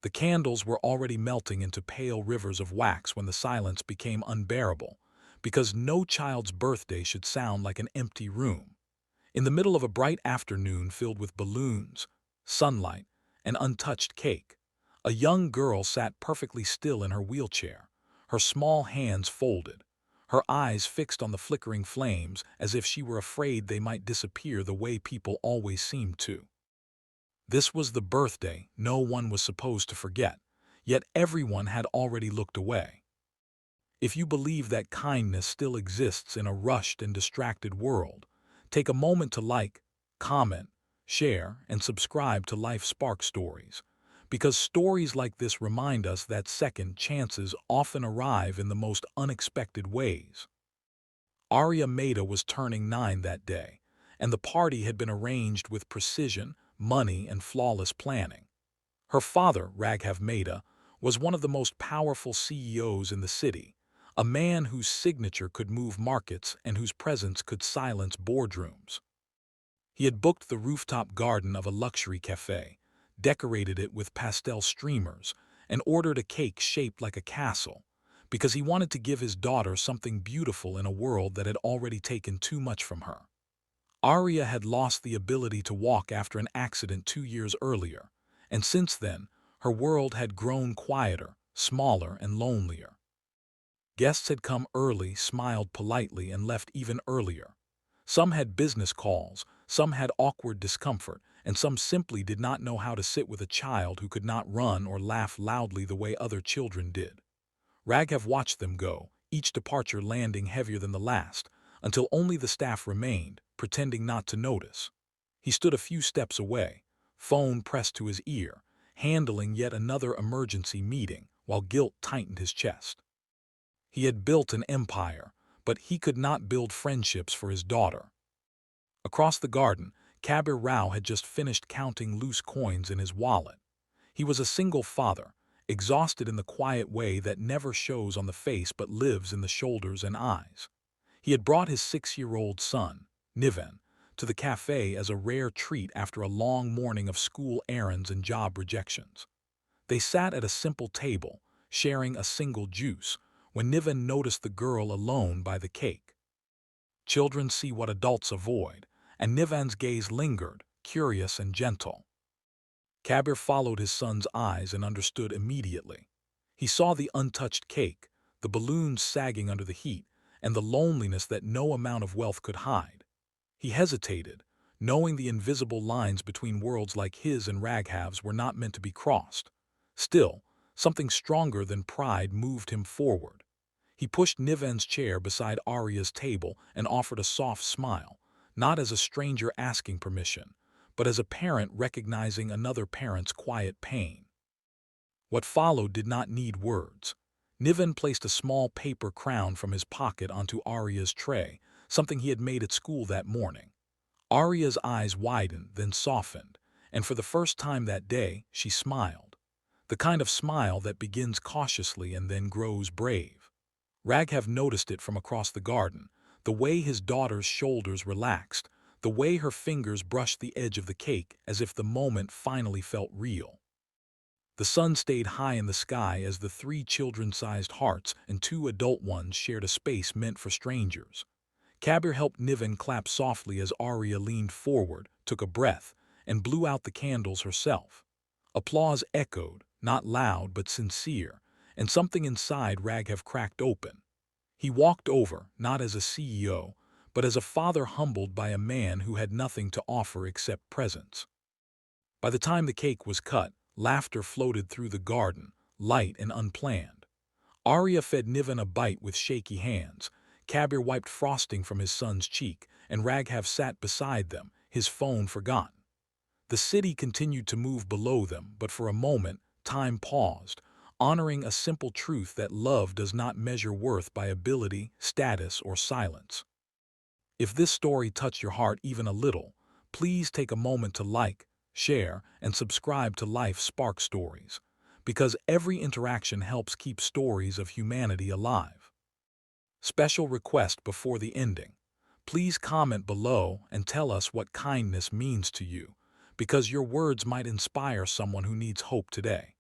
The candles were already melting into pale rivers of wax when the silence became unbearable, because no child's birthday should sound like an empty room. In the middle of a bright afternoon filled with balloons, sunlight, and untouched cake, a young girl sat perfectly still in her wheelchair, her small hands folded, her eyes fixed on the flickering flames as if she were afraid they might disappear the way people always seemed to. This was the birthday no one was supposed to forget, yet everyone had already looked away. If you believe that kindness still exists in a rushed and distracted world, take a moment to like, comment, share, and subscribe to Life Spark Stories, because stories like this remind us that second chances often arrive in the most unexpected ways. Arya Maida was turning 9 that day, and the party had been arranged with precision, money, and flawless planning. Her father, Raghav Maida, was one of the most powerful CEOs in the city, a man whose signature could move markets and whose presence could silence boardrooms. He had booked the rooftop garden of a luxury café, decorated it with pastel streamers, and ordered a cake shaped like a castle, because he wanted to give his daughter something beautiful in a world that had already taken too much from her. Arya had lost the ability to walk after an accident 2 years earlier, and since then, her world had grown quieter, smaller, and lonelier. Guests had come early, smiled politely, and left even earlier. Some had business calls, some had awkward discomfort, and some simply did not know how to sit with a child who could not run or laugh loudly the way other children did. Raghav watched them go, each departure landing heavier than the last, until only the staff remained, pretending not to notice. He stood a few steps away, phone pressed to his ear, handling yet another emergency meeting, while guilt tightened his chest. He had built an empire, but he could not build friendships for his daughter. Across the garden, Kabir Rao had just finished counting loose coins in his wallet. He was a single father, exhausted in the quiet way that never shows on the face but lives in the shoulders and eyes. He had brought his 6-year-old son, Niven, to the cafe as a rare treat after a long morning of school errands and job rejections. They sat at a simple table, sharing a single juice, when Niven noticed the girl alone by the cake. Children see what adults avoid, and Niven's gaze lingered, curious and gentle. Kabir followed his son's eyes and understood immediately. He saw the untouched cake, the balloons sagging under the heat, and the loneliness that no amount of wealth could hide. He hesitated, knowing the invisible lines between worlds like his and Raghav's were not meant to be crossed. Still, something stronger than pride moved him forward. He pushed Niven's chair beside Arya's table and offered a soft smile, not as a stranger asking permission, but as a parent recognizing another parent's quiet pain. What followed did not need words. Niven placed a small paper crown from his pocket onto Arya's tray, something he had made at school that morning. Arya's eyes widened, then softened, and for the first time that day, she smiled. The kind of smile that begins cautiously and then grows brave. Raghav noticed it from across the garden, the way his daughter's shoulders relaxed, the way her fingers brushed the edge of the cake as if the moment finally felt real. The sun stayed high in the sky as the 3 children-sized hearts and 2 adult ones shared a space meant for strangers. Kabir helped Niven clap softly as Arya leaned forward, took a breath, and blew out the candles herself. Applause echoed, not loud but sincere, and something inside Raghav cracked open. He walked over, not as a CEO, but as a father humbled by a man who had nothing to offer except presence. By the time the cake was cut, laughter floated through the garden, light and unplanned. Arya fed Niven a bite with shaky hands, Kabir wiped frosting from his son's cheek, and Raghav sat beside them, his phone forgotten. The city continued to move below them, but for a moment, time paused, honoring a simple truth that love does not measure worth by ability, status, or silence. If this story touched your heart even a little, please take a moment to like, share, and subscribe to Life Spark Stories, because every interaction helps keep stories of humanity alive. Special request before the ending. Please comment below and tell us what kindness means to you, because your words might inspire someone who needs hope today.